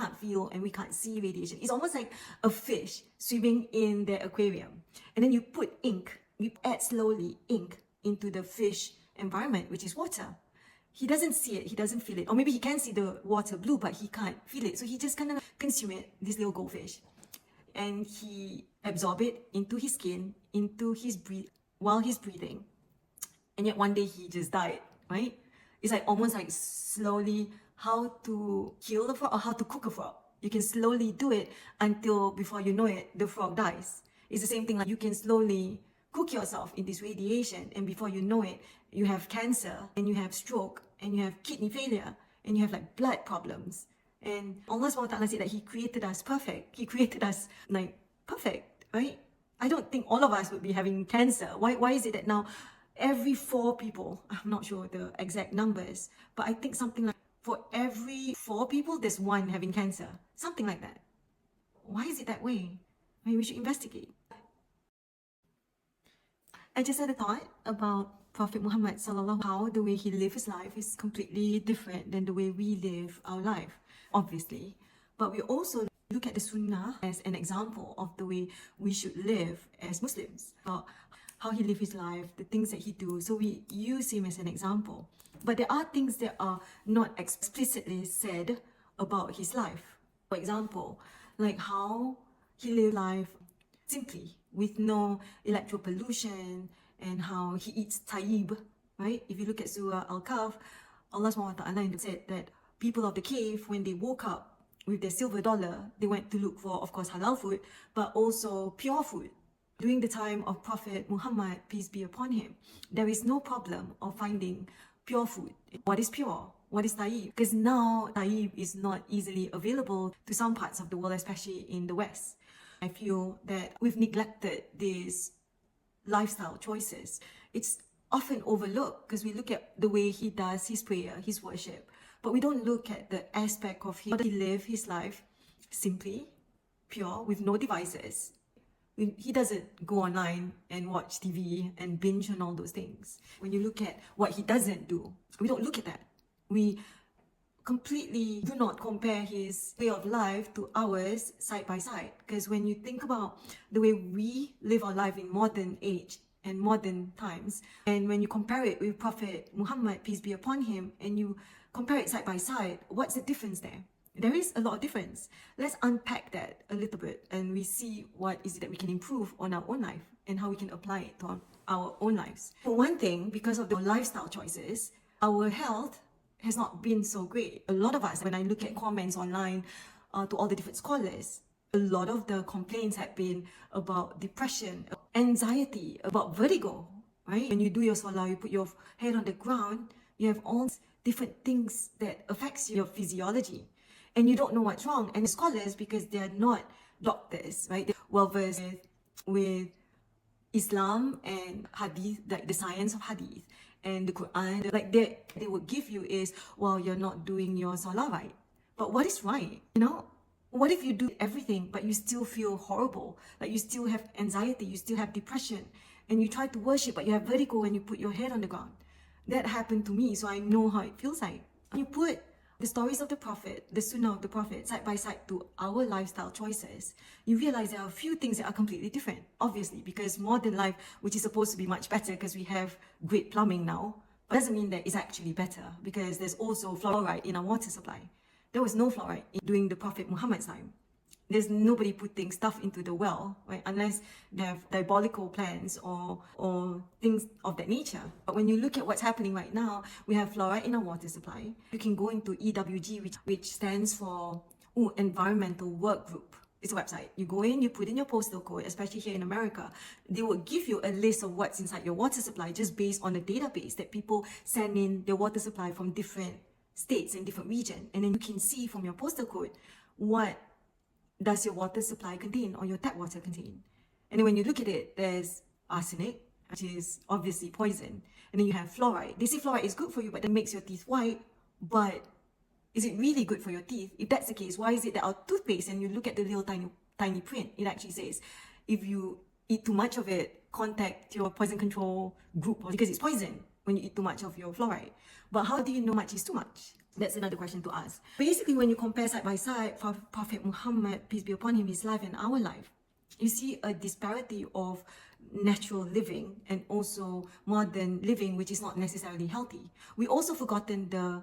can't feel and we can't see radiation. It's almost like a fish swimming in their aquarium. And then you put ink, you add slowly ink into the fish environment, which is water. He doesn't see it, he doesn't feel it. Or maybe he can see the water blue, but he can't feel it. So he just kind of consume it, this little goldfish. And he absorb it into his skin, into his while he's breathing. And yet one day he just died, right? It's like almost like slowly how to kill the frog or how to cook a frog. You can slowly do it until before you know it, the frog dies. It's the same thing, like you can slowly cook yourself in this radiation, and before you know it, you have cancer and you have stroke and you have kidney failure and you have like blood problems. And Allah SWT said that He created us perfect. He created us like perfect, right? I don't think all of us would be having cancer. Why is it that now every 4 people, I'm not sure the exact numbers, but I think something like for every 4 people, there's 1 having cancer. Something like that. Why is it that way? Maybe we should investigate. I just had a thought about Prophet Muhammad sallallahu, how the way he lived his life is completely different than the way we live our life, obviously. But we also look at the Sunnah as an example of the way we should live as Muslims, how he lived his life, the things that he do. So we use him as an example. But there are things that are not explicitly said about his life. For example, like how he lived life simply, with no electro pollution, and how he eats tayyib, right? If you look at Surah Al-Kahf, Allah SWT said that people of the cave, when they woke up with their silver dollar, they went to look for, of course, halal food, but also pure food. During the time of Prophet Muhammad, peace be upon him, there is no problem of finding pure food. What is pure? What is tayyib? Because now tayyib is not easily available to some parts of the world, especially in the West. I feel that we've neglected these lifestyle choices. It's often overlooked because we look at the way he does his prayer, his worship, but we don't look at the aspect of how he live his life simply, pure, with no devices. He doesn't go online and watch TV and binge on all those things. When you look at what he doesn't do, we don't look at that. We completely do not compare his way of life to ours side by side. Because when you think about the way we live our life in modern age and modern times, and when you compare it with Prophet Muhammad, peace be upon him, and you compare it side by side, what's the difference there? There is a lot of difference. Let's unpack that a little bit and we see what is it that we can improve on our own life and how we can apply it to our own lives. For one thing, because of the lifestyle choices, our health has not been so great. A lot of us, when I look at comments online to all the different scholars, a lot of the complaints have been about depression, anxiety, about vertigo, right? When you do your salah, you put your head on the ground, you have all different things that affects your physiology. And you don't know what's wrong. And scholars, because they're not doctors, right? They're well versed with Islam and Hadith, like the science of Hadith and the Quran. Like they would give you is, well, you're not doing your salah right. But what is right? You know, what if you do everything but you still feel horrible? Like you still have anxiety, you still have depression, and you try to worship but you have vertigo when you put your head on the ground. That happened to me, so I know how it feels like. You put the stories of the Prophet, the Sunnah of the Prophet, side by side to our lifestyle choices, you realize there are a few things that are completely different. Obviously, because modern life, which is supposed to be much better because we have great plumbing now, but doesn't mean that it's actually better, because there's also fluoride in our water supply. There was no fluoride during the Prophet Muhammad's time. There's nobody putting stuff into the well, right? Unless they have diabolical plans or things of that nature. But when you look at what's happening right now, we have fluoride in our water supply. You can go into EWG, which stands for Environmental Work Group. It's a website. You go in, you put in your postal code, especially here in America. They will give you a list of what's inside your water supply just based on the database that people send in their water supply from different states and different regions. And then you can see from your postal code what does your water supply contain or your tap water contain. And then when you look at it, there's arsenic, which is obviously poison. And then you have fluoride. They say fluoride is good for you, but it makes your teeth white. But is it really good for your teeth? If that's the case, why is it that our toothpaste, and you look at the little tiny print, it actually says, if you eat too much of it, contact your poison control group, because it's poison when you eat too much of your fluoride. But how do you know much is too much? That's another question to ask. Basically, when you compare side by side Prophet Muhammad, peace be upon him, his life and our life, you see a disparity of natural living and also modern living, which is not necessarily healthy. We also forgotten the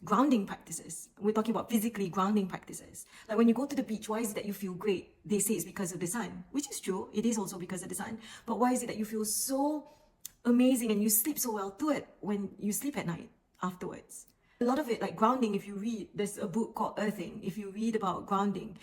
grounding practices. We're talking about physically grounding practices. Like when you go to the beach, why is it that you feel great? They say it's because of the sun, which is true. It is also because of the sun. But why is it that you feel so amazing and you sleep so well to it when you sleep at night afterwards? A lot of it, like grounding, if you read, there's a book called Earthing. If you read about grounding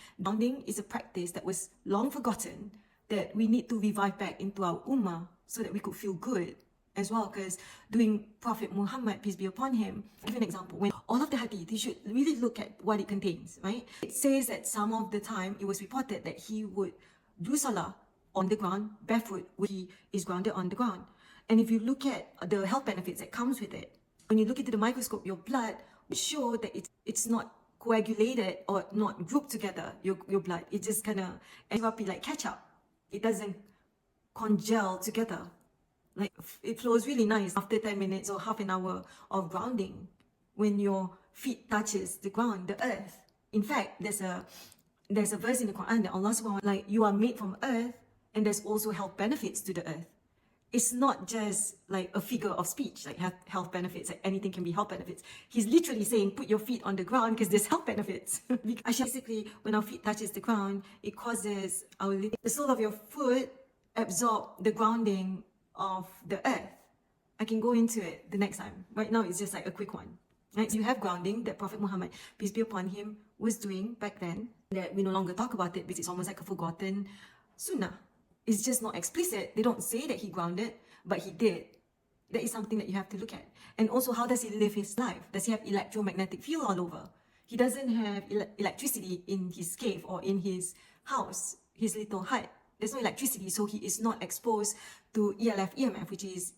is a practice that was long forgotten that we need to revive back into our ummah so that we could feel good as well. Because doing Prophet Muhammad, peace be upon him, I'll give you an example. When all of the hadith, you should really look at what it contains, right? It says that some of the time it was reported that he would do salah on the ground, barefoot, when he is grounded on the ground. And if you look at the health benefits that comes with it, when you look into the microscope, your blood will show that it's not coagulated or not grouped together, your blood. It just kind of ends up like ketchup. It doesn't congeal together. Like it flows really nice after 10 minutes or half an hour of grounding when your feet touches the ground, the earth. In fact, there's a verse in the Quran that Allah subhanahu wa ta'ala, like, you are made from earth, and there's also health benefits to the earth. It's not just like a figure of speech, like health benefits, like anything can be health benefits. He's literally saying, put your feet on the ground because there's health benefits. Basically, when our feet touches the ground, it causes the sole of your foot absorb the grounding of the earth. I can go into it the next time. Right now, it's just like a quick one. Right? So you have grounding that Prophet Muhammad, peace be upon him, was doing back then, that we no longer talk about it because it's almost like a forgotten sunnah. It's just not explicit. They don't say that he grounded, but he did. That is something that you have to look at. And also, how does he live his life? Does he have electromagnetic field all over? He doesn't have electricity in his cave or in his house, his little hut. There's no electricity, so he is not exposed to ELF, EMF, which is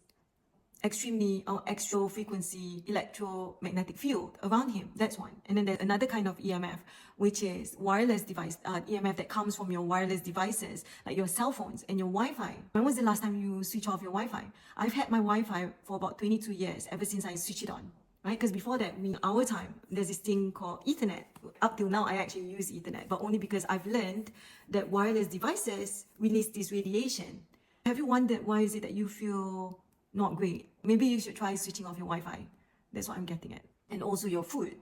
extremely extra frequency electromagnetic field around him. That's one. And then there's another kind of EMF, which is wireless device, EMF that comes from your wireless devices, like your cell phones and your Wi-Fi. When was the last time you switch off your Wi-Fi? I've had my Wi-Fi for about 22 years, ever since I switched it on. Right? Because before that, our time, there's this thing called Ethernet. Up till now, I actually use Ethernet, but only because I've learned that wireless devices release this radiation. Have you wondered why is it that you feel not great? Maybe you should try switching off your Wi-Fi. That's what I'm getting at. And also your food.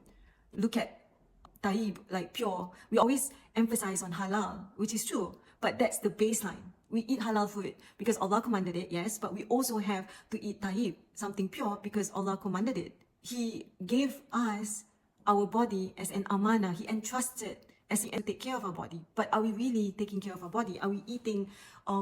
Look at taib, like pure. We always emphasize on halal, which is true, but that's the baseline. We eat halal food because Allah commanded it, yes, but we also have to eat taib, something pure, because Allah commanded it. He gave us our body as an amanah. He entrusted as He to take care of our body. But are we really taking care of our body? Are we eating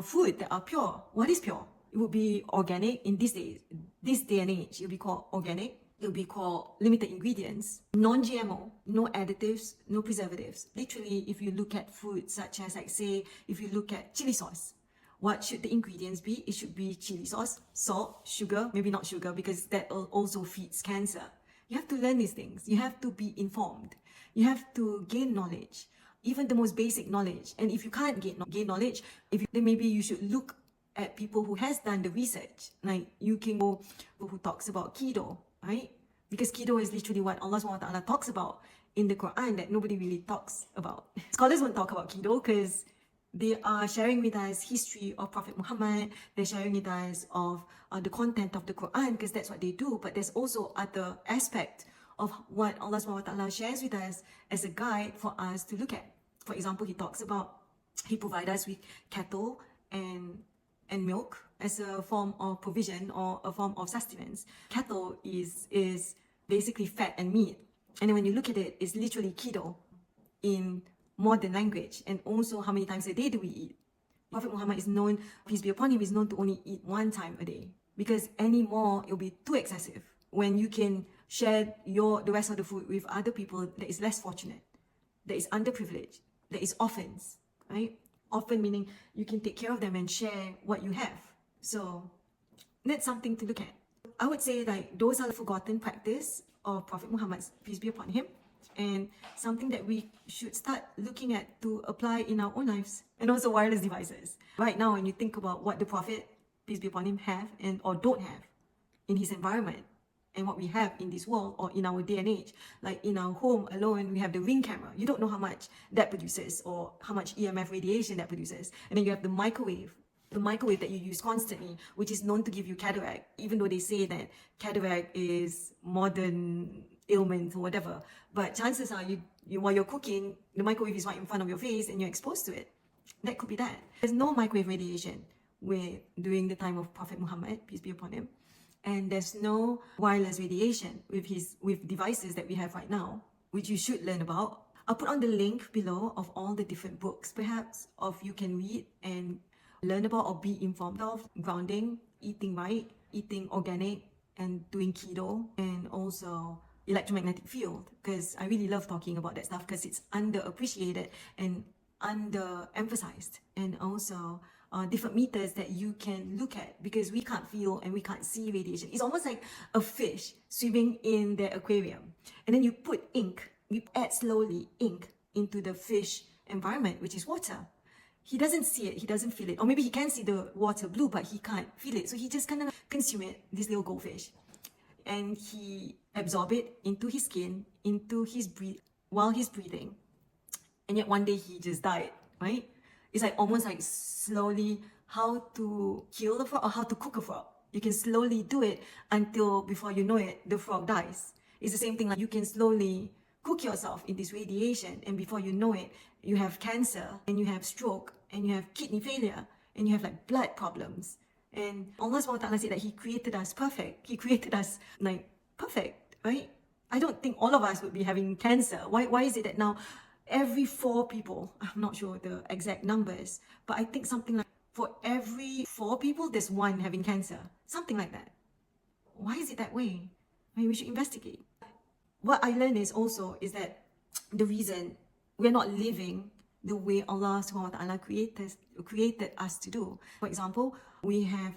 food that are pure? What is pure? It would be organic in this day and age. It would be called organic. It would be called limited ingredients, non-GMO, no additives, no preservatives. Literally, if you look at food such as, like, say, if you look at chili sauce, what should the ingredients be? It should be chili sauce, salt, sugar, maybe not sugar because that also feeds cancer. You have to learn these things. You have to be informed. You have to gain knowledge, even the most basic knowledge. And if you can't gain knowledge, then maybe you should look at people who has done the research. Like you can go who talks about keto, right? Because keto is literally what Allah subhanahu wa ta'ala talks about in the Quran that nobody really talks about. Scholars won't talk about keto because they are sharing with us history of Prophet Muhammad. They're sharing with us of the content of the Quran because that's what they do. But there's also other aspect of what Allah subhanahu wa ta'ala shares with us as a guide for us to look at. For example, He talks about He provides us with cattle and milk as a form of provision or a form of sustenance. Cattle is basically fat and meat. And then when you look at it, it's literally keto in modern language. And also, how many times a day do we eat? Prophet Muhammad is known, peace be upon him, is known to only eat one time a day. Because any more, it'll be too excessive. When you can share the rest of the food with other people that is less fortunate, that is underprivileged, that is orphans, right? Orphan meaning you can take care of them and share what you have. So that's something to look at. I would say like those are the forgotten practice of Prophet Muhammad, peace be upon him, and something that we should start looking at to apply in our own lives. And also wireless devices. Right now, when you think about what the Prophet, peace be upon him, have or don't have in his environment, and what we have in this world or in our day and age. Like in our home alone, we have the Ring camera. You don't know how much that produces or how much EMF radiation that produces. And then you have the microwave that you use constantly, which is known to give you cataract, even though they say that cataract is modern ailment or whatever. But chances are while you're cooking, the microwave is right in front of your face and you're exposed to it. That could be that. There's no microwave radiation during the time of Prophet Muhammad, peace be upon him. And there's no wireless radiation with devices that we have right now, which you should learn about. I'll put on the link below of all the different books, perhaps, of you can read and learn about or be informed of grounding, eating right, eating organic, and doing keto, and also electromagnetic field, because I really love talking about that stuff because it's underappreciated and underemphasized, and also different meters that you can look at, because we can't feel and we can't see radiation. It's almost like a fish swimming in the aquarium, and then you add slowly ink into the fish environment, which is water. He doesn't see it, he doesn't feel it, or maybe he can see the water blue but he can't feel it, so he just kind of consume it, this little goldfish, and he absorb it into his skin, into his while he's breathing, and yet one day he just died, right? It's like almost like slowly how to kill the frog or how to cook a frog. You can slowly do it until before you know it, the frog dies. It's the same thing, like you can slowly cook yourself in this radiation, and before you know it, you have cancer and you have stroke and you have kidney failure and you have like blood problems. And Allah SWT said that He created us perfect. He created us like perfect, right? I don't think all of us would be having cancer. Why is it that now every 4 people, I'm not sure the exact numbers, but I think something like for every 4 people, there's 1 having cancer. Something like that. Why is it that way? I mean, we should investigate. What I learned is that the reason we're not living the way Allah SWT created us to do. For example, we have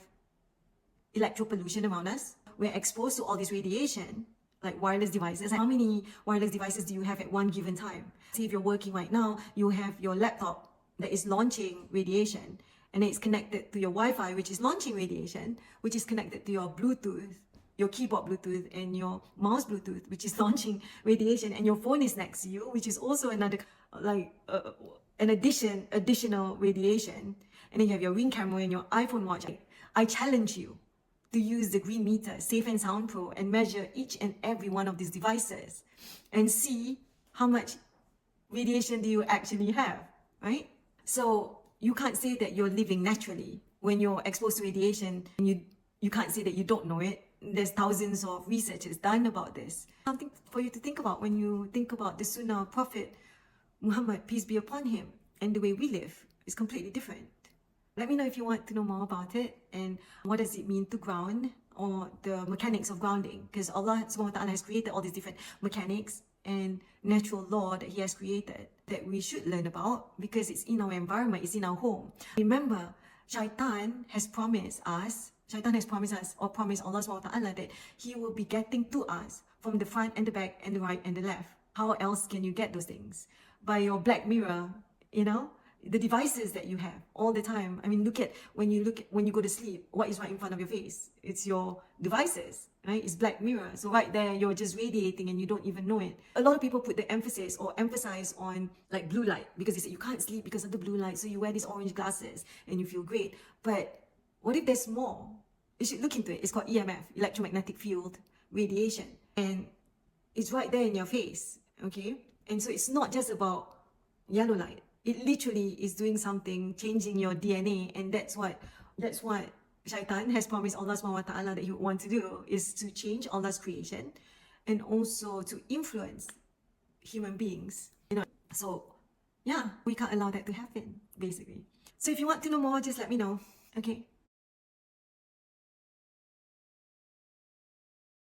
electro pollution around us. We're exposed to all this radiation, like wireless devices. How many wireless devices do you have at one given time? See, if you're working right now, you have your laptop that is launching radiation, and it's connected to your Wi-Fi, which is launching radiation, which is connected to your Bluetooth, your keyboard Bluetooth, and your mouse Bluetooth, which is launching radiation, and your phone is next to you, which is also another an additional radiation. And then you have your Ring camera and your iPhone watch. I challenge you to use the Green Meter Safe and Sound Pro and measure each and every one of these devices and see how much radiation do you actually have, right? So you can't say that you're living naturally when you're exposed to radiation, and you can't say that you don't know it. There's thousands of researches done about this. Something for you to think about when you think about the Sunnah of Prophet Muhammad, peace be upon him, and the way we live is completely different. Let me know if you want to know more about it and what does it mean to ground, or the mechanics of grounding, because Allah subhanahu wa ta'ala has created all these different mechanics and natural law that He has created that we should learn about, because it's in our environment, it's in our home. Remember, Shaitan has promised us or promised Allah subhanahu wa ta'ala that He will be getting to us from the front and the back and the right and the left. How else can you get those things? By your black mirror, the devices that you have all the time. I mean, when you go to sleep, what is right in front of your face? It's your devices, right? It's black mirror. So right there, you're just radiating and you don't even know it. A lot of people put the emphasize on like blue light, because they say you can't sleep because of the blue light. So you wear these orange glasses and you feel great. But what if there's more? You should look into it. It's called EMF, electromagnetic field radiation. And it's right there in your face, okay? And so it's not just about yellow light. It literally is doing something, changing your DNA, and that's what Shaitan has promised Allah subhanahu wa ta'ala that he would want to do, is to change Allah's creation and also to influence human beings. So yeah, we can't allow that to happen, basically. So if you want to know more, just let me know. Okay.